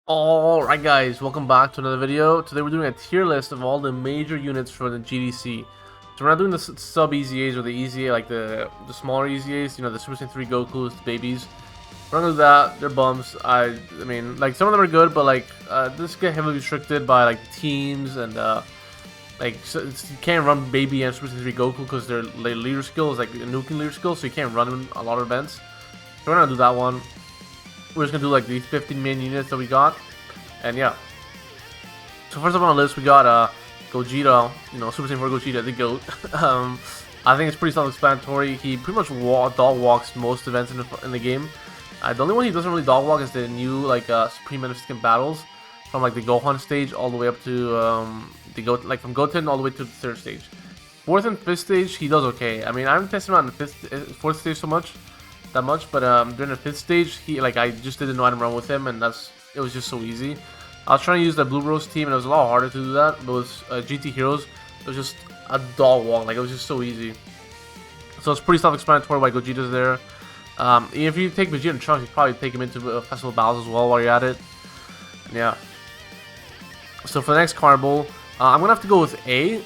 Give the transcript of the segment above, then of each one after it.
Alright guys, welcome back to another video. Today we're doing a tier list of all the major units for the GDC. So we're not doing the sub EZAs or the EZA, like the smaller EZAs, you know, the Super Saiyan 3 Gokus, the babies. We're not gonna do that, they're bums. I mean, like, some of them are good, but like, this get heavily restricted by like teams and so you can't run baby and Super Saiyan 3 Goku because their leader skill is like a nuking leader skill, so you can't run them in a lot of events. So we're not gonna do that one. We're just gonna do like these 15 main units that we got, and yeah. So first up on the list we got Gogeta, you know, Super Saiyan 4 Gogeta, the GOAT. I think it's pretty self-explanatory. He pretty much dog walks most events in the game. The only one he doesn't really dog walk is the new like Supreme Magnificent battles, from like the Gohan stage all the way up to from Goten all the way to the third stage. Fourth and fifth stage he does okay. I mean, I haven't tested him out in the fourth stage that much, but during the fifth stage, I just did an item run with him, and it was just so easy. I was trying to use the Blue Rose team, and it was a lot harder to do that. But with GT Heroes, it was just a dog walk, like it was just so easy. So it's pretty self-explanatory why Gogeta's there. If you take Vegeta and Trunks, you probably take him into festival battles as well while you're at it. And yeah. So for the next Carnival, I'm gonna have to go with A.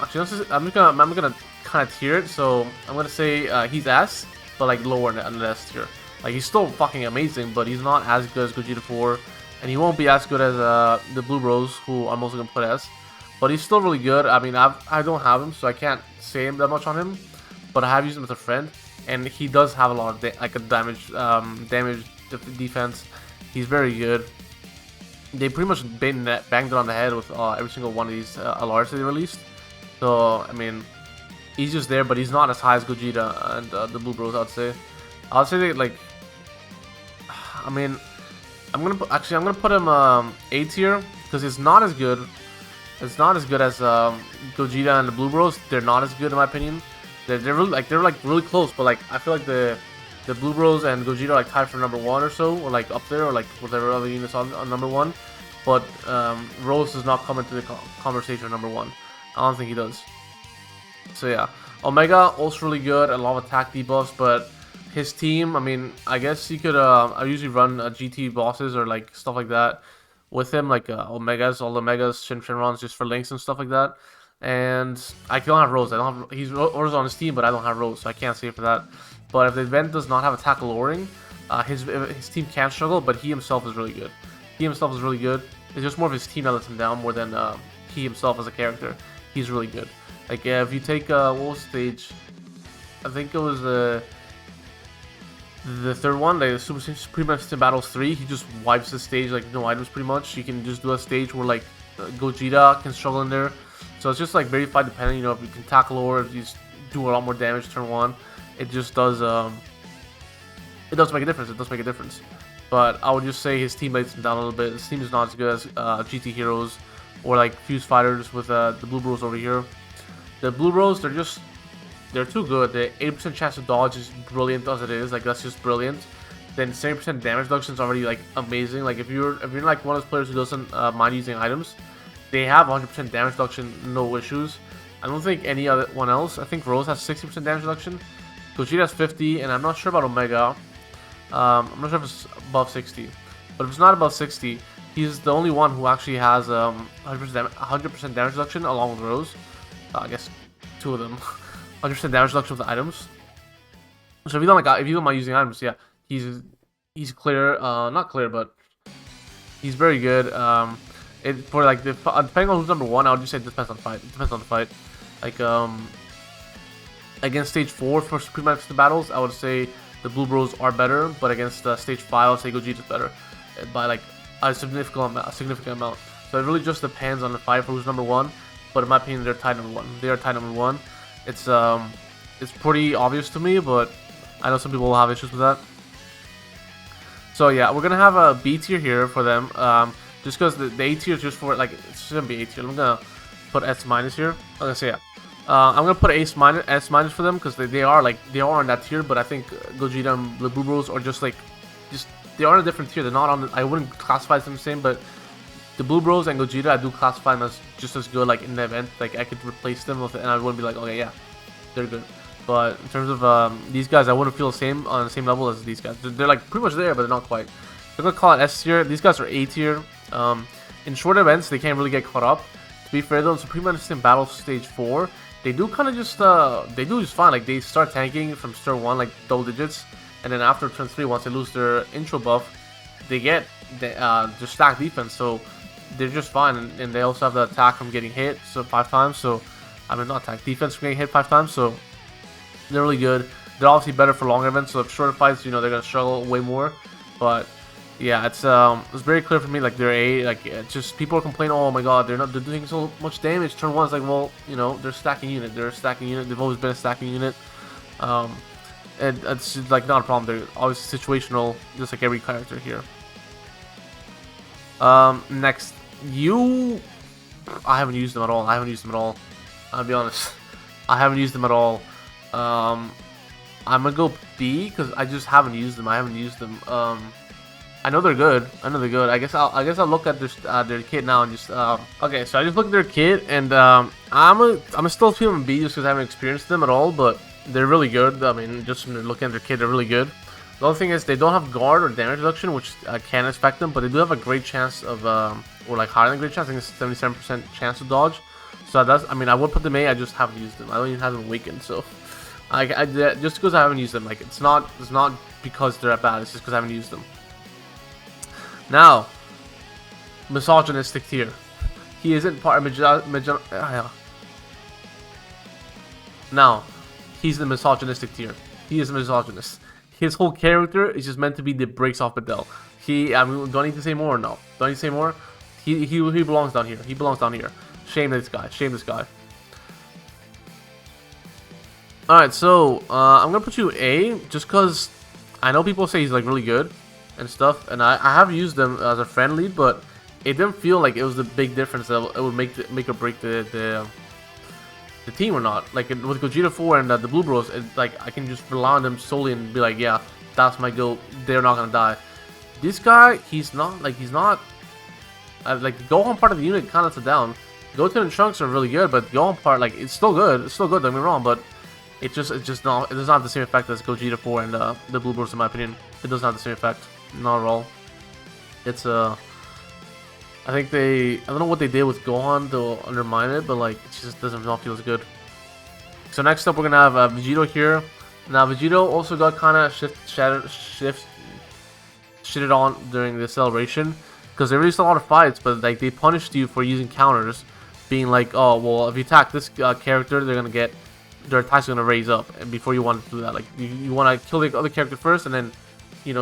Actually, I'm gonna kind of tier it. So I'm gonna say he's S, but like lower on the S tier. Like, he's still fucking amazing, but he's not as good as Gogeta 4, and he won't be as good as the Blue Bros, who I'm also gonna put S. But he's still really good. I mean, I don't have him, so I can't say that much on him, but I have used him as a friend, and he does have a lot of damage defense. He's very good. They pretty much banged it on the head with every single one of these alerts that they released. So I mean, he's just there, but he's not as high as Gogeta and the Blue Bros. I'd say that, like, I mean, I'm gonna put him A tier because it's not as good. It's not as good as Gogeta and the Blue Bros. They're not as good in my opinion. They're really close, but like I feel like the Blue Bros and Gogeta are like tied for number 1 or so, or like up there, or like whatever other units on number 1. But Rose does not come into the conversation number 1. I don't think he does. So yeah, Omega also really good, a lot of attack debuffs, but his team, I mean, I guess he could. I usually run GT bosses or like stuff like that with him, like Omegas, all Omegas, Shenrons, just for links and stuff like that. And I don't have Rose. He's Rose on his team, but I don't have Rose, so I can't say for that. But if the event does not have attack lowering, his team can struggle, but he himself is really good. It's just more of his team that lets him down more than he himself as a character. He's really good. Like, if you take what was the stage? I think it was the third one, like the Supreme Magnificent Battles 3. He just wipes the stage like no items pretty much. You can just do a stage where like Gogeta can struggle in there. So it's just like very fight dependent. You know, if you can tackle or if you just do a lot more damage turn 1, it just does make a difference. But I would just say his team lets him down a little bit. His team is not as good as GT Heroes or like Fuse Fighters with the Blue Bros over here. The Blue Bros, they're too good. The 80% chance to dodge is brilliant as it is. Like, that's just brilliant. Then 70% damage reduction is already like amazing. Like, if you're like one of those players who doesn't mind using items, they have 100% damage reduction, no issues. I don't think any other one else. I think Rose has 60% damage reduction. Gogeta has 50, and I'm not sure about Omega. I'm not sure if it's above 60, but if it's not above 60, he's the only one who actually has 100% damage reduction along with Rose. I guess 2 of them. 100% damage reduction with the items. So if you don't mind using items, yeah, he's clear. Not clear, but he's very good. For like depending on who's number 1, I would just say it depends on the fight. Like against stage 4 for Supreme Magnificent battles, I would say the Blue Bros are better, but against stage 5, I would say Gogeta's better by like a significant amount. So it really just depends on the fight for who's number 1. But in my opinion, they're tied number 1. They are tied number 1. It's pretty obvious to me, but I know some people will have issues with that. So yeah, we're gonna have a B tier here for them. Just because the A tier is just for like, it shouldn't be A tier. I'm gonna put S minus here. I'm gonna say yeah. I'm gonna put S minus for them because they are on that tier. But I think Gogeta and the Blue Bros are just they are on a different tier. They're not on. I wouldn't classify them the same, but the Blue Bros and Gogeta, I do classify them as just as good. Like, in the event, like I could replace them with it, and I wouldn't be like, okay, yeah, they're good. But in terms of these guys, I wouldn't feel on the same level as these guys. They're like pretty much there, but they're not quite. They're gonna call it S tier. These guys are A tier. In short events, they can't really get caught up. To be fair though, in Supreme Instant Battle Stage 4, they do kind of just they do just fine. Like they start tanking from turn 1 like double digits, and then after turn 3, once they lose their intro buff, they get their stack defense. So they're just fine, and they also have the attack from getting hit 5 times. So I mean, not attack, defense from getting hit 5 times. So they're really good. They're obviously better for longer events. So if shorter fights, you know, they're gonna struggle way more. But yeah, it's very clear for me. Like they're A. Like it's just people are complaining. Oh my God, they're doing so much damage. Turn 1 is like, well, you know, they're stacking unit. They're a stacking unit. They've always been a stacking unit. And it's just, like not a problem. They're always situational, just like every character here. Next, I haven't used them at all. I'll be honest. I haven't used them at all. I'm gonna go B because I just haven't used them. I know they're good. I guess I'll look at their kit now and just okay. So I just looked at their kit and I'm still feeling B just because I haven't experienced them at all. But they're really good. I mean, just from looking at their kit, they're really good. The only thing is they don't have guard or damage reduction, which can affect them, but they do have a great chance of or like higher than great chance. I think it's 77% chance to dodge. So that's, I mean, I would put them A. I just haven't used them. I don't even have them awakened. So I just because I haven't used them, like it's not because they're bad. It's just because I haven't used them. Now, misogynistic tier. He isn't part of Now, he's the misogynistic tier. He is a misogynist. His whole character is just meant to be the breaks off Bedell. I mean, do I need to say more or no? Do I need to say more? He belongs down here. He belongs down here. Shame this guy. Shame this guy. Alright, so I'm gonna put you A just because I know people say he's like really good and stuff, and I have used them as a friend lead, but it didn't feel like it was the big difference that it would make or break the team or not. Like with Gogeta 4 and the Blue Bros, like I can just rely on them solely and be like, yeah, that's my GOAT. They're not gonna die. This guy, he's not like the Gohan part of the unit kind of down. Goten and Trunks are really good, but Gohan part, like it's still good. It's still good. Don't get me wrong, but it does not have the same effect as Gogeta 4 and the Blue Bros in my opinion. It doesn't have the same effect, not at all. It's I don't know what they did with Gohan to undermine it, but like it just doesn't not feel as good. So next up we're gonna have Vegito here. Now Vegito also got kind of shitted on during the celebration because they released a lot of fights, but like they punished you for using counters, being like, oh well, if you attack this character, they're gonna get their attacks are gonna raise up, and before you want to do that, like you want to kill the other character first, and then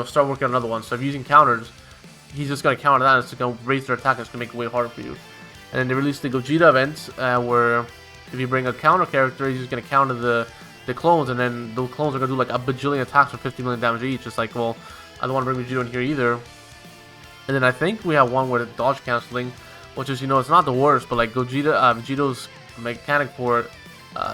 start working on another one. So if you're using counters, he's just gonna counter that, and it's gonna raise their attack, and it's gonna make it way harder for you. And then they released the Gogeta event, where if you bring a counter character, he's just gonna counter the clones, and then the clones are gonna do like a bajillion attacks for 50 million damage each. It's like, well, I don't want to bring Vegito in here either. And then I think we have one where the dodge canceling, which is it's not the worst, but like Vegito's mechanic for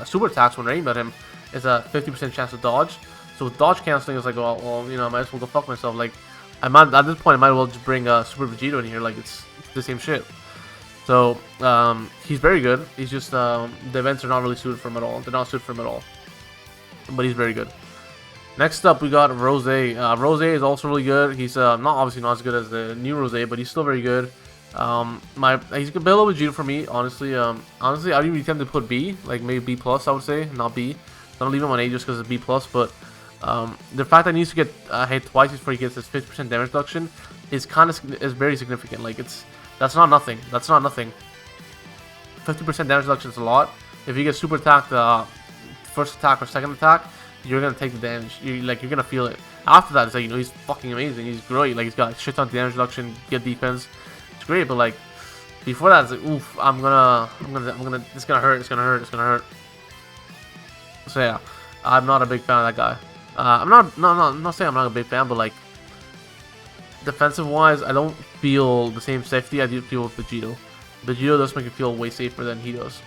super attacks when they're aimed at him is a 50% chance to dodge. So with dodge canceling, it's like, well, I might as well go fuck myself. Like, at this point, I might as well just bring Super Vegito in here. Like, it's the same shit. So he's very good. He's just the events are not really suited for him at all. They're not suited for him at all. But he's very good. Next up, we got Rose. Rose is also really good. He's obviously not as good as the new Rose, but he's still very good. He's below Vegito for me, honestly. Honestly, I'd even attempt to put B, like maybe B plus, I would say, not B. So I'm gonna leave him on A just because it's B plus. But the fact that he needs to get hit twice before he gets his 50% damage reduction is very significant. Like that's not nothing. 50% damage reduction is a lot. If you get super attacked, first attack or second attack, you're gonna take the damage. You're gonna feel it. After that, it's like he's fucking amazing. He's great. Like he's got shit ton of damage reduction, good defense. It's great. But like before that, it's like oof. It's gonna hurt. It's gonna hurt. So yeah, I'm not a big fan of that guy. I'm not saying I'm not a big fan, but like defensive wise, I don't feel the same safety I do feel with Vegito. Vegito does make me feel way safer than he does.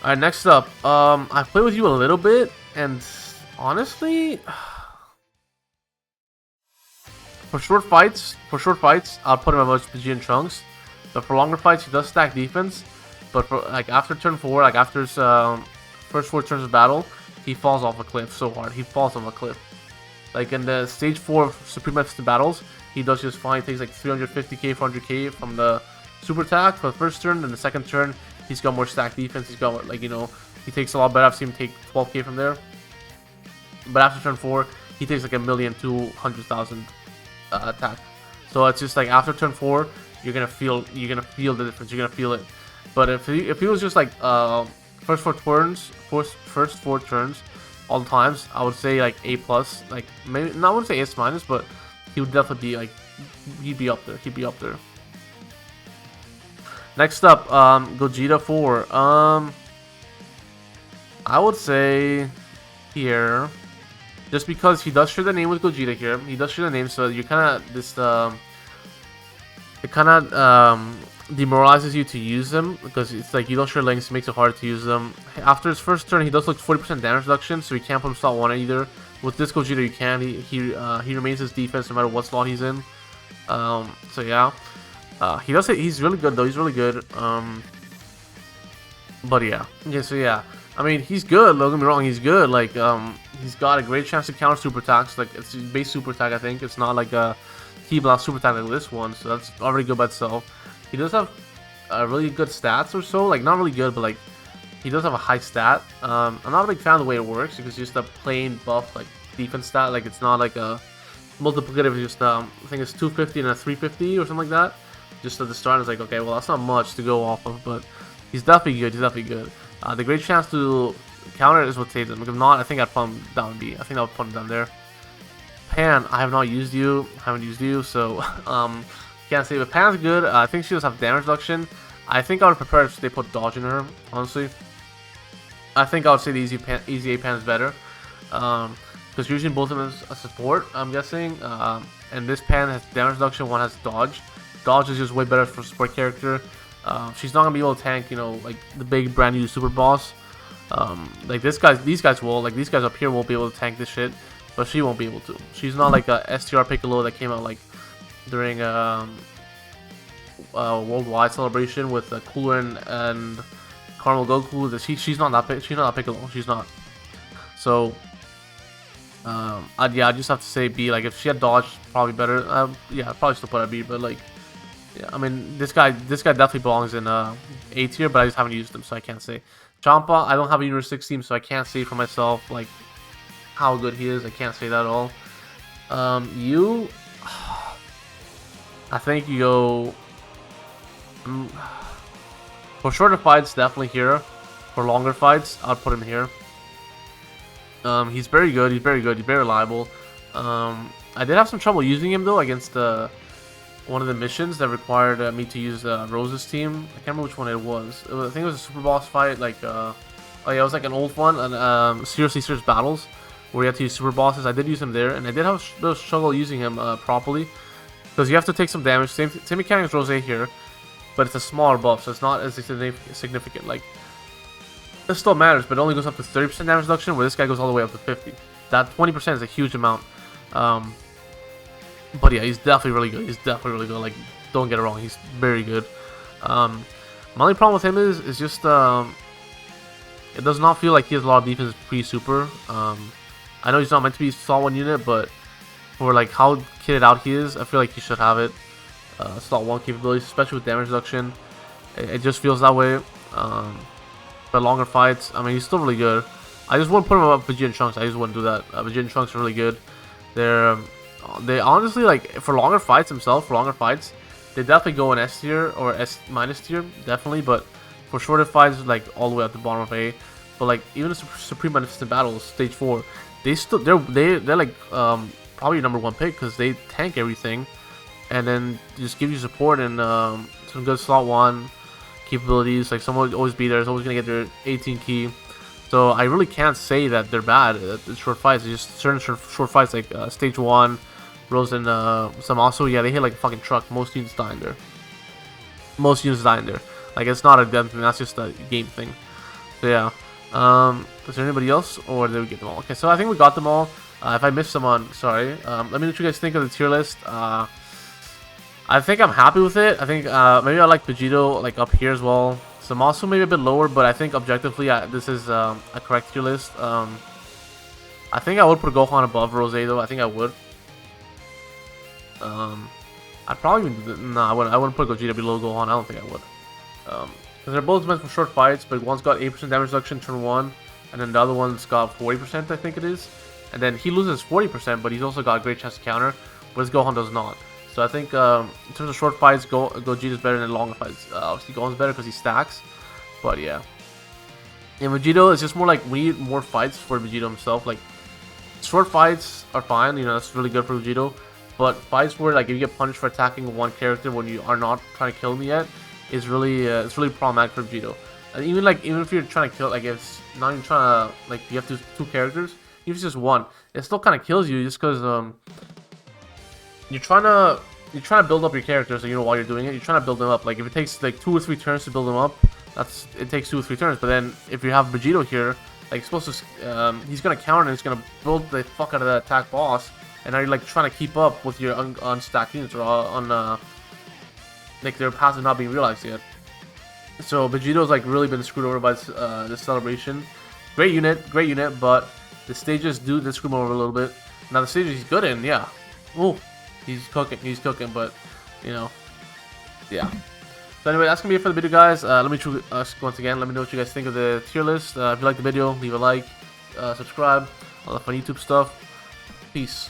Alright, next up, I've played with you a little bit, and honestly, for short fights, I'll put him above Vegeta and Trunks. But for longer fights, he does stack defense. But for like after turn 4, like after his first 4 turns of battle, he falls off a cliff so hard. He falls off a cliff. Like in the stage 4 Supreme Magnificent Battles, he does just fine. He takes like 350k, 400k from the super attack for the first turn. Then the second turn, he's got more stacked defense. He's got, like, you know, he takes a lot better. I've seen him take 12k from there. But after turn 4, he takes like 1,200,000 attack. So it's just like after turn 4, you're gonna feel the difference. You're gonna feel it. But if he was just like first 4 turns all the times, I would say like A+. Like maybe not, I wouldn't say S-, but he would definitely be like, he'd be up there. He'd be up there. Next up, Gogeta 4. I would say here, just because he does share the name with Gogeta here, he does share the name, so you kind of this it kind of demoralizes you to use them, because it's like you don't share links, it makes it hard to use them. After his first turn, he does look 40% damage reduction, so you can't put him slot 1 either. With this Gogeta, you can. He remains his defense no matter what slot he's in. So yeah, he's really good though. He's really good. But yeah, so yeah. I mean, he's good. Don't get me wrong, he's good. Like he's got a great chance to counter super attacks. Like it's his base super attack, I think. It's not like a key blast super attack like this one, so that's already good by itself. He does have really good stats or so. Like not really good, but like he does have a high stat. I'm not a big fan of the way it works, because it's just a plain buff like defense stat. Like it's not like a multiplicative. Just I think it's 250 and a 350 or something like that. Just at the start, it's like, okay, well that's not much to go off of, but he's definitely good. He's definitely good. The great chance to counter is what saves him. If not, I think I'd put him down B. I think I would put him down there. Pan, I have not used you. Haven't used you, so can't say. But Pan's good. I think she does have damage reduction. I think I would prefer if they put dodge in her, honestly. I think I would say the easy A Pan is better. Because using both of them as a support, I'm guessing. And this Pan has damage reduction, one has dodge. Dodge is just way better for a support character. She's not gonna be able to tank, you know, like the big brand new super boss. Like these guys will, like these guys up here won't be able to tank this shit, but she won't be able to. She's not like a STR Piccolo that came out like during worldwide celebration with Cooler and Caramel Goku. She's not that Piccolo. She's not. So yeah, I just have to say B. Like if she had dodge, probably better. Yeah, I'd probably still put her B, but like. Yeah, I mean, this guy definitely belongs in A tier, but I just haven't used him, so I can't say. Champa, I don't have a Universe 6 team, so I can't say for myself like how good he is. I can't say that at all. You, I think you go for shorter fights, definitely here. For longer fights, I'd put him here. He's very good. He's very good. He's very reliable. I did have some trouble using him though against one of the missions that required me to use Rose's team. I can't remember which one it was. I think it was a super boss fight, like oh yeah, it was like an old one, and seriously serious battles where you had to use super bosses. I did use him there, and I did have a struggle using him properly, because you have to take some damage. Same mechanic as Rose here, but it's a smaller buff, so it's not as significant. Like it still matters, but it only goes up to 30% damage reduction, where this guy goes all the way up to 50. That 20% is a huge amount. But yeah, he's definitely really good. He's definitely really good. Like, don't get it wrong, he's very good. My only problem with him is just it does not feel like he has a lot of defense pre-super. I know he's not meant to be slot 1 unit, but for like how kitted out he is, I feel like he should have it. Slot 1 capabilities, especially with damage reduction. It just feels that way. But longer fights, I mean, he's still really good. I just wouldn't put him up with Vegeta and Trunks. I just wouldn't do that. Vegeta and Trunks are really good. They honestly, like, for longer fights themselves, they definitely go in S tier or S- tier, definitely. But for shorter fights, like all the way at the bottom of A. But like even the Supreme Magnificent Battles, stage 4, they're like probably your #1 pick, because they tank everything, and then just give you support and some good slot 1 capabilities. Like someone will always be there, is always gonna get their 18 key. So I really can't say that they're bad at short fights. It's just certain short fights like stage 1. Rose and some also, yeah, they hit like a fucking truck. Most units die in there. Like, it's not a gun thing, that's just a game thing. So yeah. Is there anybody else, or did we get them all? Okay, so I think we got them all. If I missed someone, sorry. Let me know what you guys think of the tier list. I think I'm happy with it. I think maybe I like Vegito like up here as well. Some also maybe a bit lower, but I think objectively this is a correct tier list. I think I would put Gohan above Rose though. I think I would. I'd probably even do no, I wouldn't put Gogeta below Gohan. I don't think I would. Because they're both meant for short fights, but one's got 8% damage reduction turn 1, and then the other one's got 40%, I think it is. And then he loses 40%, but he's also got a great chance to counter, whereas Gohan does not. So I think in terms of short fights, Gogeta's better than longer fights. Obviously Gohan's better because he stacks, but yeah. And Vegito is just more like we need more fights for Vegito himself. Like short fights are fine, you know, that's really good for Vegito. But fights where like if you get punished for attacking one character when you are not trying to kill him yet is really it's really problematic for Vegito. And even if you're trying to kill, like if it's not even trying to, like you have two characters, even if it's just one, it still kind of kills you just because you're trying to build up your characters. So you know while you're doing it, you're trying to build them up. Like if it takes like 2 or 3 turns to build them up, it takes 2 or 3 turns. But then if you have Vegito here, like it's supposed to he's gonna counter and he's gonna build the fuck out of the attack boss. And now you're like trying to keep up with your unstacked units or like their passive not being realized yet. So Vegito's like really been screwed over by this celebration. Great unit, but the stages do screw him over a little bit. Now the stages he's good in, yeah. Ooh, he's cooking, but you know, yeah. So anyway, that's gonna be it for the video, guys. Let me once again. Let me know what you guys think of the tier list. If you like the video, leave a like, subscribe, all the fun YouTube stuff. Peace.